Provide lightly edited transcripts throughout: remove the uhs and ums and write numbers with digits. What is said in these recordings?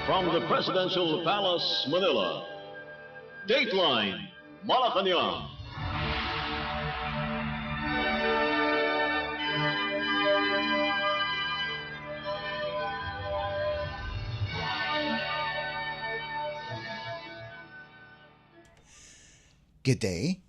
From the Presidential Palace, Manila, Dateline Malacañang. Good day.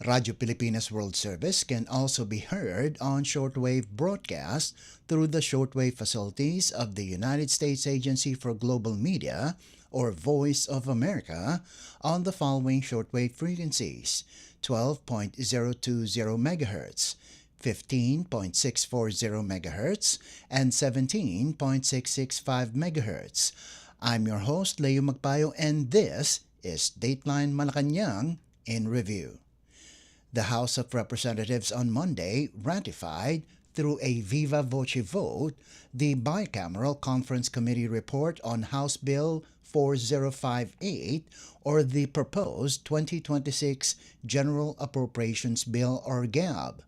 Radio Pilipinas World Service can also be heard on shortwave broadcast through the shortwave facilities of the United States Agency for Global Media, or Voice of America, on the following shortwave frequencies: 12.020 MHz, 15.640 MHz, and 17.665 MHz. I'm your host, Leo Magpayo, and this is Dateline Malacañang in Review. The House of Representatives on Monday ratified, through a viva voce vote, the Bicameral Conference Committee report on House Bill 4058, or the proposed 2026 General Appropriations Bill, or GAB.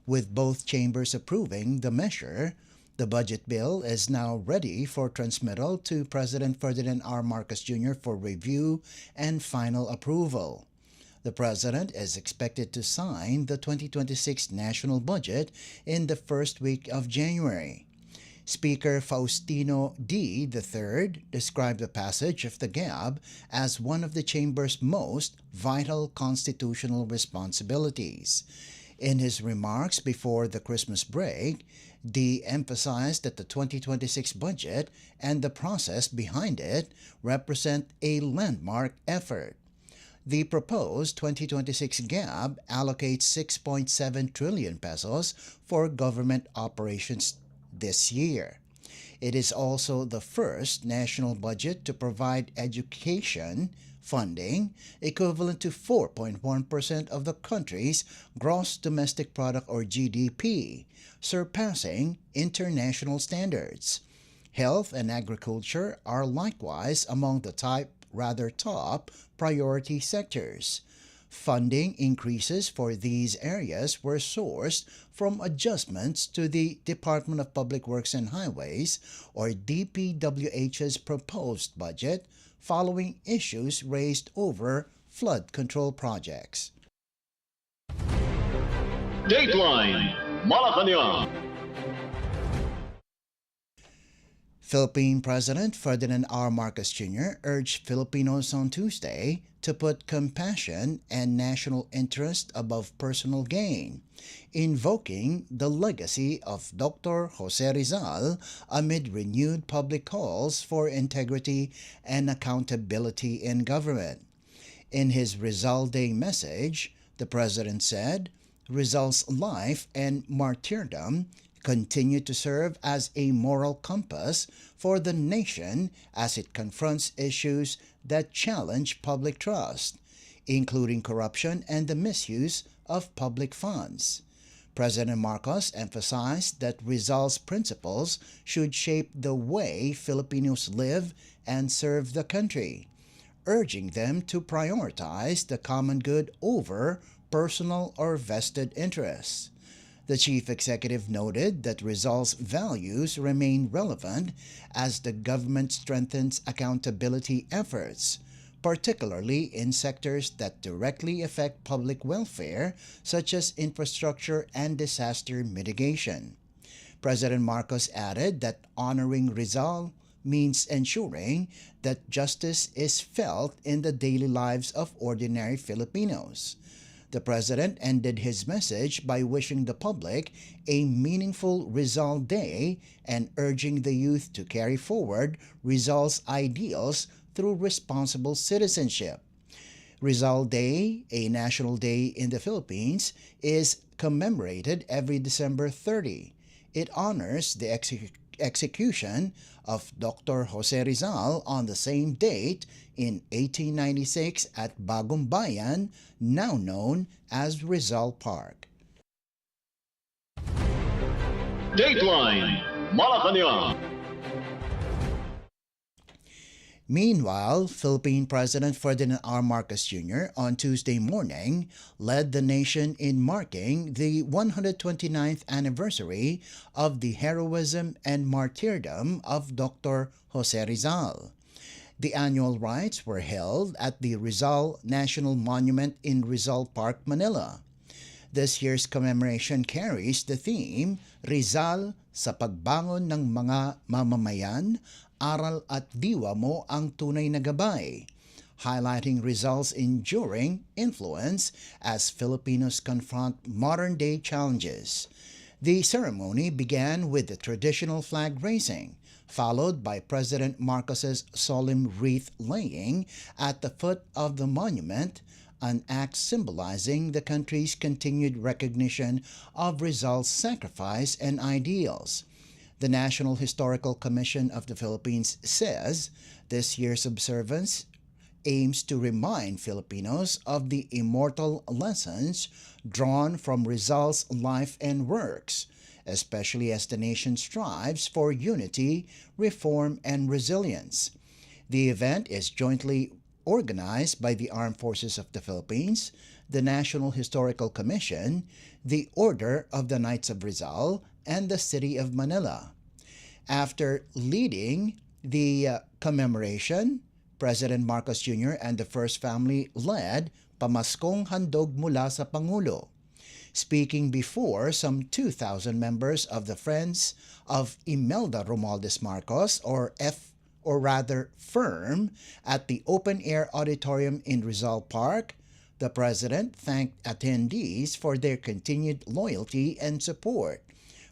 With both chambers approving the measure, the budget bill is now ready for transmittal to President Ferdinand R. Marcos Jr. for review and final approval. The President is expected to sign the 2026 national budget in the first week of January. Speaker Faustino D. III described the passage of the GAB as one of the chamber's most vital constitutional responsibilities. In his remarks before the Christmas break, D emphasized that the 2026 budget and the process behind it represent a landmark effort. The proposed 2026 GAB allocates 6.7 trillion pesos for government operations this year. It is also the first national budget to provide education funding equivalent to 4.1% of the country's gross domestic product, or GDP, surpassing international standards. Health and agriculture are likewise among the top priority sectors. Funding increases for these areas were sourced from adjustments to the Department of Public Works and Highways, or DPWH's proposed budget, following issues raised over flood control projects. Dateline Malacañang. Philippine President Ferdinand R. Marcos Jr. urged Filipinos on Tuesday to put compassion and national interest above personal gain, invoking the legacy of Dr. Jose Rizal amid renewed public calls for integrity and accountability in government. In his Rizal Day message, the President said, "Rizal's life and martyrdom continue to serve as a moral compass for the nation as it confronts issues that challenge public trust, including corruption and the misuse of public funds." President Marcos emphasized that Rizal's principles should shape the way Filipinos live and serve the country, urging them to prioritize the common good over personal or vested interests. The chief executive noted that Rizal's values remain relevant as the government strengthens accountability efforts, particularly in sectors that directly affect public welfare, such as infrastructure and disaster mitigation. President Marcos added that honoring Rizal means ensuring that justice is felt in the daily lives of ordinary Filipinos. The President ended his message by wishing the public a meaningful Rizal Day and urging the youth to carry forward Rizal's ideals through responsible citizenship. Rizal Day, a national day in the Philippines, is commemorated every December 30. It honors the execution of Dr. Jose Rizal on the same date in 1896 at Bagong Bayan, now known as Rizal Park. Dateline Malacañang. Meanwhile, Philippine President Ferdinand R. Marcos Jr. on Tuesday morning led the nation in marking the 129th anniversary of the heroism and martyrdom of Dr. Jose Rizal. The annual rites were held at the Rizal National Monument in Rizal Park, Manila. This year's commemoration carries the theme, Rizal, sa pagbangon ng mga mamamayan, aral at diwa mo ang tunay na gabay, highlighting Rizal's enduring influence as Filipinos confront modern-day challenges. The ceremony began with the traditional flag raising, followed by President Marcos's solemn wreath laying at the foot of the monument, an act symbolizing the country's continued recognition of Rizal's sacrifice and ideals. The National Historical Commission of the Philippines says this year's observance aims to remind Filipinos of the immortal lessons drawn from Rizal's life and works, especially as the nation strives for unity, reform, and resilience. The event is jointly organized by the Armed Forces of the Philippines, the National Historical Commission, the Order of the Knights of Rizal, and the City of Manila. After leading the commemoration, President Marcos Jr. and the First Family led Pamaskong Handog mula sa Pangulo. Speaking before some 2,000 members of the Friends of Imelda Romualdez Marcos, or FIRM, at the open-air auditorium in Rizal Park, the President thanked attendees for their continued loyalty and support,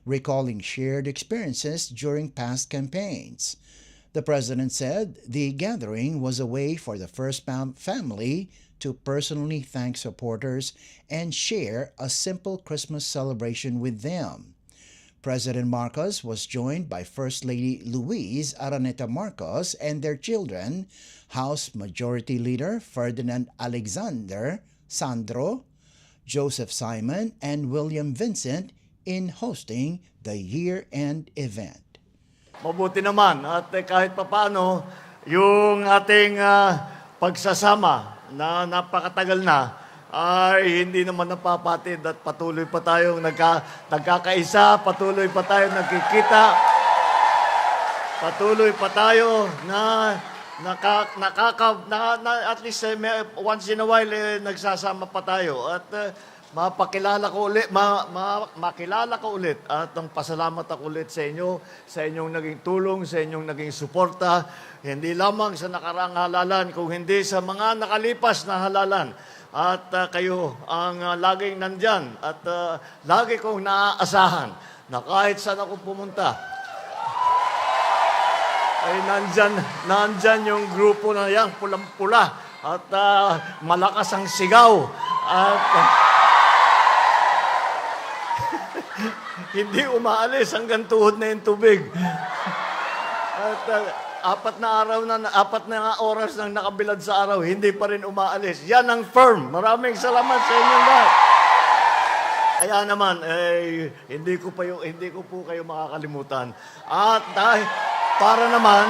recalling shared experiences during past campaigns. The President said the gathering was a way for the First Family to personally thank supporters and share a simple Christmas celebration with them. President Marcos was joined by First Lady Luis Araneta Marcos and their children, House Majority Leader Ferdinand Alexander Sandro, Joseph Simon, and William Vincent in hosting the year-end event. Mabuti naman at kahit papaano yung ating pagsasama na napakatagal na ay hindi naman napapatid at patuloy pa tayong nagkakaisa, patuloy pa tayong nagkikita, patuloy pa tayo na at least once in a while nagsasama pa tayo at makilala ko ulit at ang pasalamat ako ulit sa inyo, sa inyong naging tulong, sa inyong naging suporta, hindi lamang sa nakaraang halalan, kung hindi sa mga nakalipas na halalan. At kayo ang laging nandyan at lagi kong naaasahan na kahit saan ako pumunta, ay nandyan yung grupo na yan, pulang-pula at malakas ang sigaw at hindi umaalis hanggang tuhod na yung tubig. At apat na oras nang nakabilad sa araw, hindi pa rin umaalis. Yan ang firm. Maraming salamat sa inyong lahat. Kaya naman, hindi ko po kayo makakalimutan. At para naman,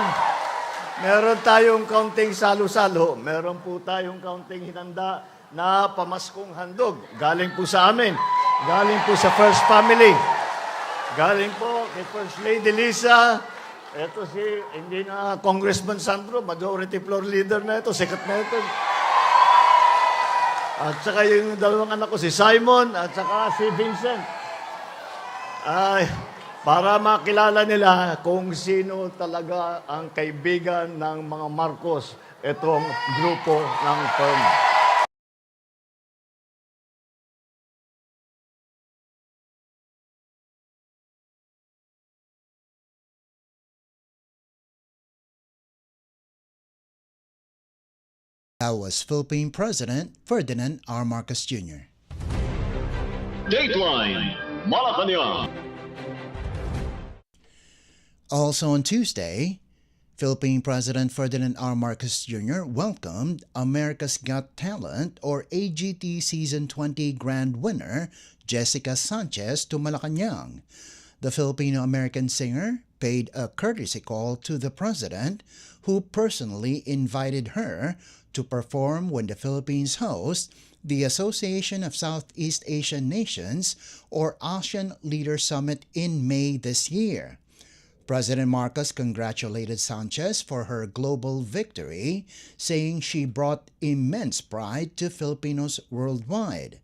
meron tayong kaunting salo-salo. Meron po tayong kaunting hinanda na pamaskong handog. Galing po sa amin. Galing po sa First Family. Galing po kay First Lady Lisa. Ito hindi na Congressman Sandro, Majority Floor Leader na ito, sikat na ito. At saka yung dalawang anak ko, si Simon at saka si Vincent. Para makilala nila kung sino talaga ang kaibigan ng mga Marcos, itong grupo ng firm. That was Philippine President Ferdinand R. Marcos Jr. Dateline Malacañang. Also on Tuesday, Philippine President Ferdinand R. Marcos Jr. welcomed America's Got Talent or AGT Season 20 Grand Winner Jessica Sanchez to Malacañang. The Filipino-American singer paid a courtesy call to the President, who personally invited her to perform when the Philippines hosts the Association of Southeast Asian Nations or ASEAN Leader Summit in May this year. President Marcos congratulated Sanchez for her global victory, saying she brought immense pride to Filipinos worldwide.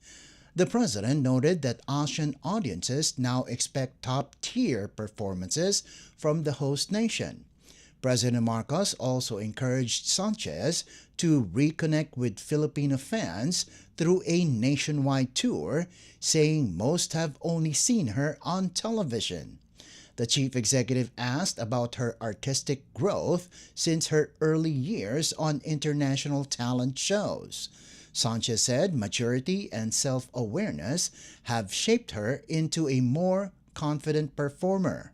The president noted that Asian audiences now expect top-tier performances from the host nation. President Marcos also encouraged Sanchez to reconnect with Filipino fans through a nationwide tour, saying most have only seen her on television. The chief executive asked about her artistic growth since her early years on international talent shows. Sanchez said maturity and self-awareness have shaped her into a more confident performer.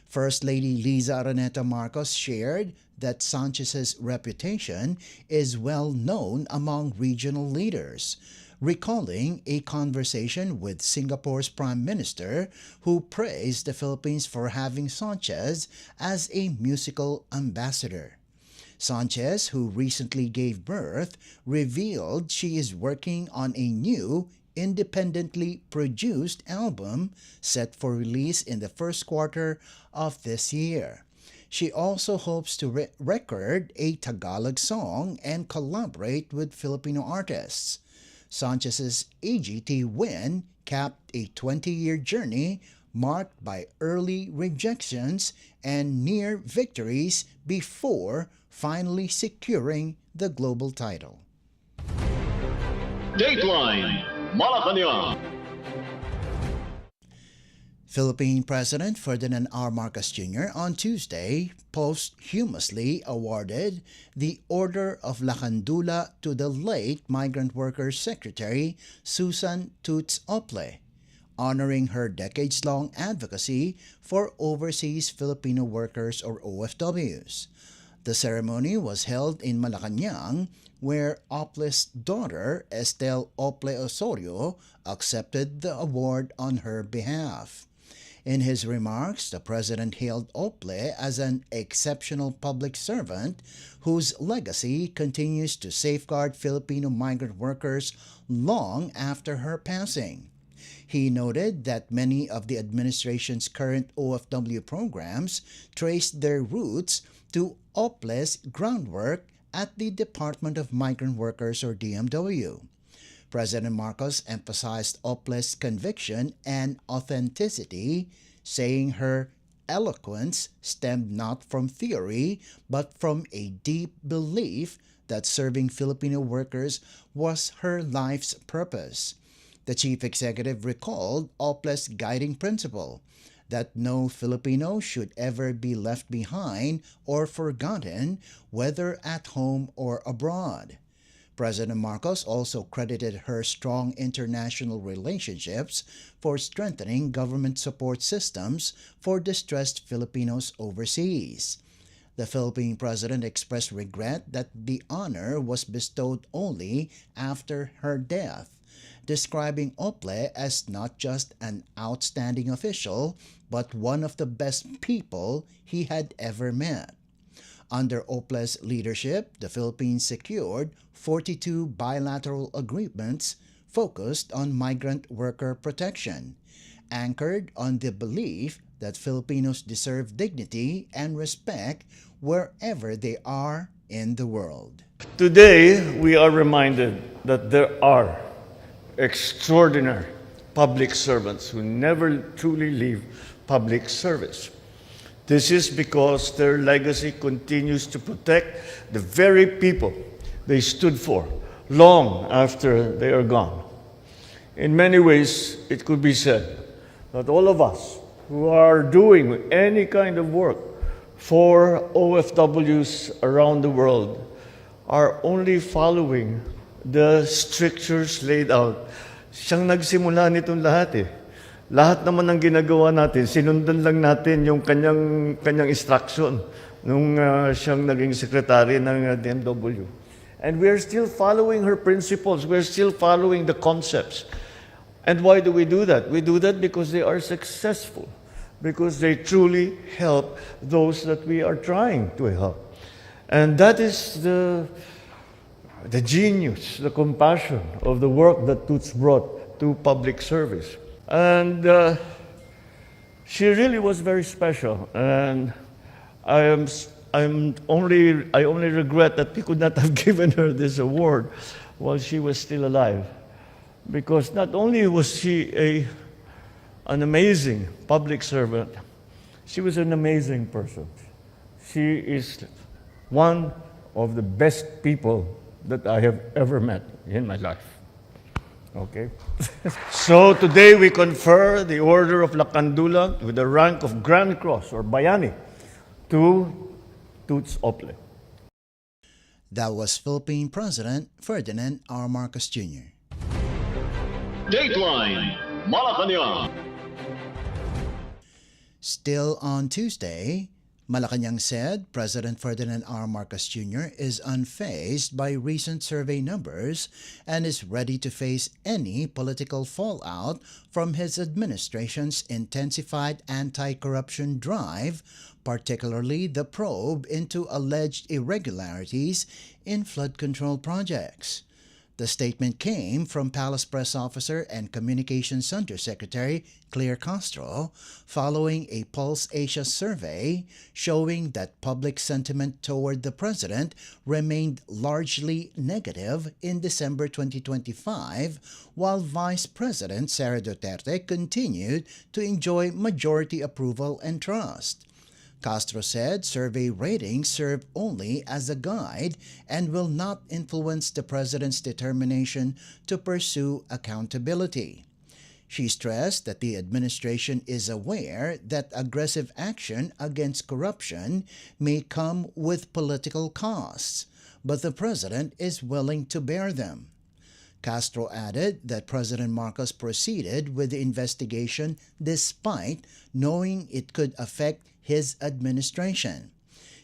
First Lady Liza Araneta Marcos shared that Sanchez's reputation is well known among regional leaders, recalling a conversation with Singapore's Prime Minister who praised the Philippines for having Sanchez as a musical ambassador. Sanchez, who recently gave birth, revealed she is working on a new, independently produced album set for release in the first quarter of this year. She also hopes to record a Tagalog song and collaborate with Filipino artists. Sanchez's AGT win capped a 20-year journey marked by early rejections and near victories before finally securing the global title. Dateline Malacañang. Philippine President Ferdinand R. Marcos Jr. on Tuesday posthumously awarded the Order of Lacandula to the late Migrant Workers Secretary Susan Toots Ople, honoring her decades-long advocacy for overseas Filipino workers or OFWs. The ceremony was held in Malacañang, where Ople's daughter, Estelle Ople Osorio, accepted the award on her behalf. In his remarks, the president hailed Ople as an exceptional public servant whose legacy continues to safeguard Filipino migrant workers long after her passing. He noted that many of the administration's current OFW programs traced their roots to Ople's groundwork at the Department of Migrant Workers or DMW. President Marcos emphasized Ople's conviction and authenticity, saying her eloquence stemmed not from theory but from a deep belief that serving Filipino workers was her life's purpose. The chief executive recalled Ople's guiding principle that no Filipino should ever be left behind or forgotten, whether at home or abroad. President Marcos also credited her strong international relationships for strengthening government support systems for distressed Filipinos overseas. The Philippine president expressed regret that the honor was bestowed only after her death, describing Ople as not just an outstanding official, but one of the best people he had ever met. Under Ople's leadership, the Philippines secured 42 bilateral agreements focused on migrant worker protection, anchored on the belief that Filipinos deserve dignity and respect wherever they are in the world. Today, we are reminded that there are extraordinary public servants who never truly leave public service. This is because their legacy continues to protect the very people they stood for long after they are gone. In many ways, it could be said that all of us who are doing any kind of work for OFWs around the world are only following the strictures laid out. Siyang nagsimula nitong lahat eh. Lahat naman ng ginagawa natin, sinundan lang natin yung kanyang instruction nung siyang naging secretary ng DMW. And we are still following her principles. We're still following the concepts. And why do we do that? We do that because they are successful, because they truly help those that we are trying to help. And that is the genius, the compassion of the work that Toots brought to public service. And She really was very special, and I only regret that we could not have given her this award while she was still alive, because not only was she an amazing public servant, she was an amazing person. She is one of the best people that I have ever met in my life. Okay? So today we confer the Order of Lacandulan with the rank of Grand Cross or Bayani to Toots Ople. That was Philippine President Ferdinand R. Marcos Jr. Dateline Malacañang. Still on Tuesday, Malacañang said President Ferdinand R. Marcos Jr. is unfazed by recent survey numbers and is ready to face any political fallout from his administration's intensified anti-corruption drive, particularly the probe into alleged irregularities in flood control projects. The statement came from Palace Press Officer and Communications Undersecretary Claire Castro following a Pulse Asia survey showing that public sentiment toward the president remained largely negative in December 2025, while Vice President Sara Duterte continued to enjoy majority approval and trust. Castro said survey ratings serve only as a guide and will not influence the president's determination to pursue accountability. She stressed that the administration is aware that aggressive action against corruption may come with political costs, but the president is willing to bear them. Castro added that President Marcos proceeded with the investigation despite knowing it could affect his administration,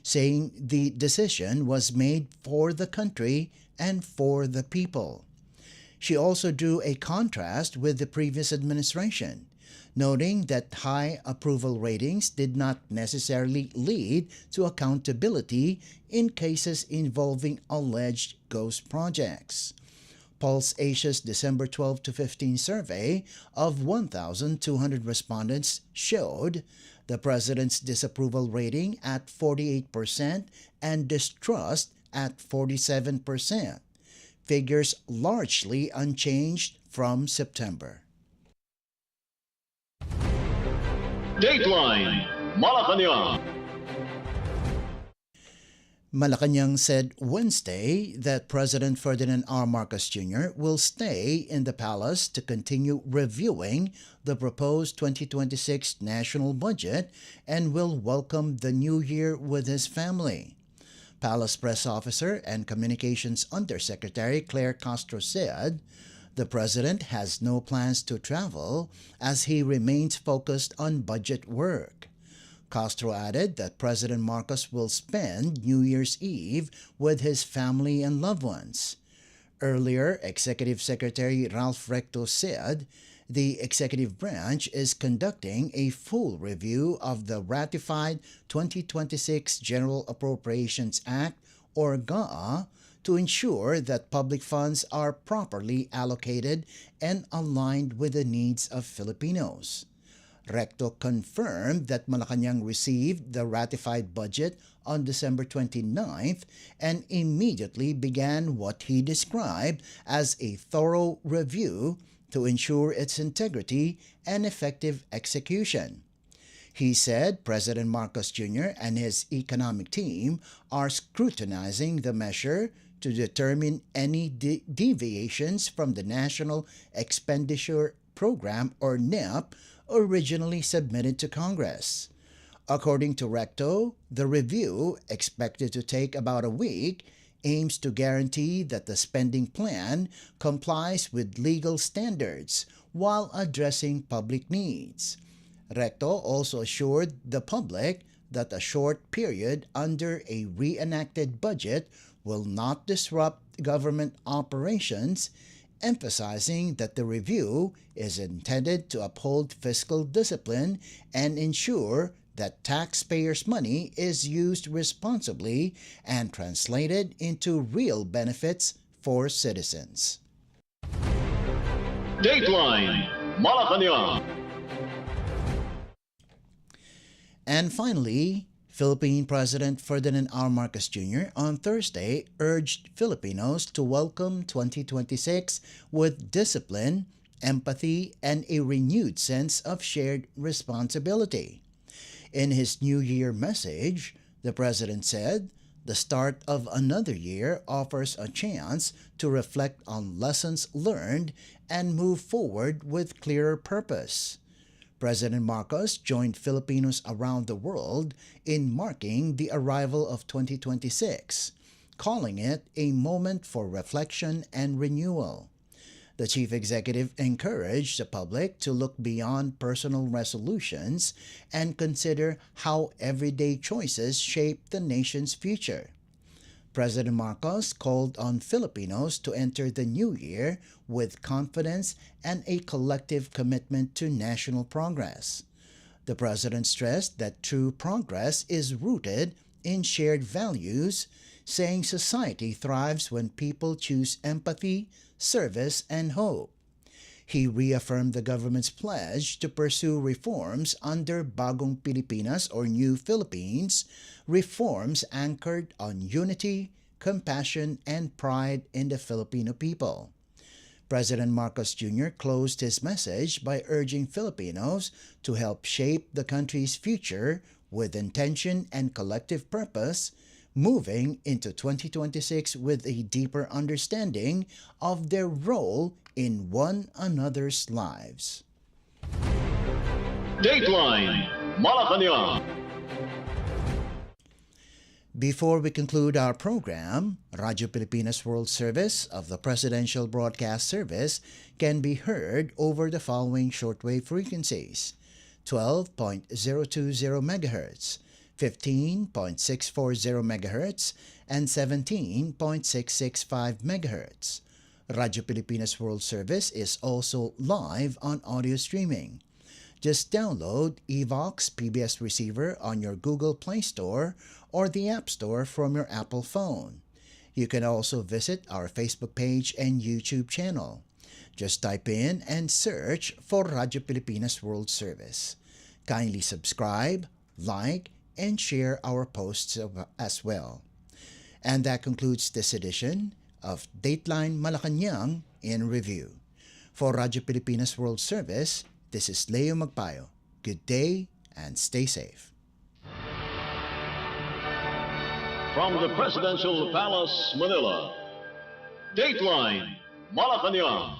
saying the decision was made for the country and for the people. She also drew a contrast with the previous administration, noting that high approval ratings did not necessarily lead to accountability in cases involving alleged ghost projects. Pulse Asia's December 12 to 15 survey of 1,200 respondents showed the president's disapproval rating at 48% and distrust at 47%, figures largely unchanged from September. Dateline Malacañang. Malacañang said Wednesday that President Ferdinand R. Marcos Jr. will stay in the palace to continue reviewing the proposed 2026 national budget and will welcome the new year with his family. Palace Press Officer and Communications Undersecretary Claire Castro said the president has no plans to travel as he remains focused on budget work. Castro added that President Marcos will spend New Year's Eve with his family and loved ones. Earlier, Executive Secretary Ralph Recto said the executive branch is conducting a full review of the ratified 2026 General Appropriations Act, or GAA, to ensure that public funds are properly allocated and aligned with the needs of Filipinos. Recto confirmed that Malacañang received the ratified budget on December 29th and immediately began what he described as a thorough review to ensure its integrity and effective execution. He said President Marcos Jr. and his economic team are scrutinizing the measure to determine any deviations from the National Expenditure Program, or NEP, originally submitted to Congress. According to Recto, the review, expected to take about a week, aims to guarantee that the spending plan complies with legal standards while addressing public needs. Recto also assured the public that a short period under a reenacted budget will not disrupt government operations, emphasizing that the review is intended to uphold fiscal discipline and ensure that taxpayers' money is used responsibly and translated into real benefits for citizens. Dateline Malacañang. And finally, Philippine President Ferdinand R. Marcos Jr. on Thursday urged Filipinos to welcome 2026 with discipline, empathy, and a renewed sense of shared responsibility. In his New Year message, the President said, "The start of another year offers a chance to reflect on lessons learned and move forward with clearer purpose." President Marcos joined Filipinos around the world in marking the arrival of 2026, calling it a moment for reflection and renewal. The chief executive encouraged the public to look beyond personal resolutions and consider how everyday choices shape the nation's future. President Marcos called on Filipinos to enter the new year with confidence and a collective commitment to national progress. The President stressed that true progress is rooted in shared values, saying society thrives when people choose empathy, service, and hope. He reaffirmed the government's pledge to pursue reforms under Bagong Pilipinas or New Philippines, reforms anchored on unity, compassion, and pride in the Filipino people. President Marcos Jr. closed his message by urging Filipinos to help shape the country's future with intention and collective purpose, moving into 2026 with a deeper understanding of their role in one another's lives. Dateline Malacañang. Before we conclude our program, Radyo Pilipinas World Service of the Presidential Broadcast Service can be heard over the following shortwave frequencies: 12.020 MHz, 15.640 MHz, and 17.665 MHz. Radyo Pilipinas World Service is also live on audio streaming. Just download Evox PBS Receiver on your Google Play Store or the App Store from your Apple phone. You can also visit our Facebook page and YouTube channel. Just type in and search for Radyo Pilipinas World Service. Kindly subscribe, like, and share our posts as well. And that concludes this edition of Dateline Malacañang in Review. For Radyo Pilipinas World Service, this is Leo Magpayo. Good day and stay safe. From the Presidential Palace, Manila, Dateline Malacañang.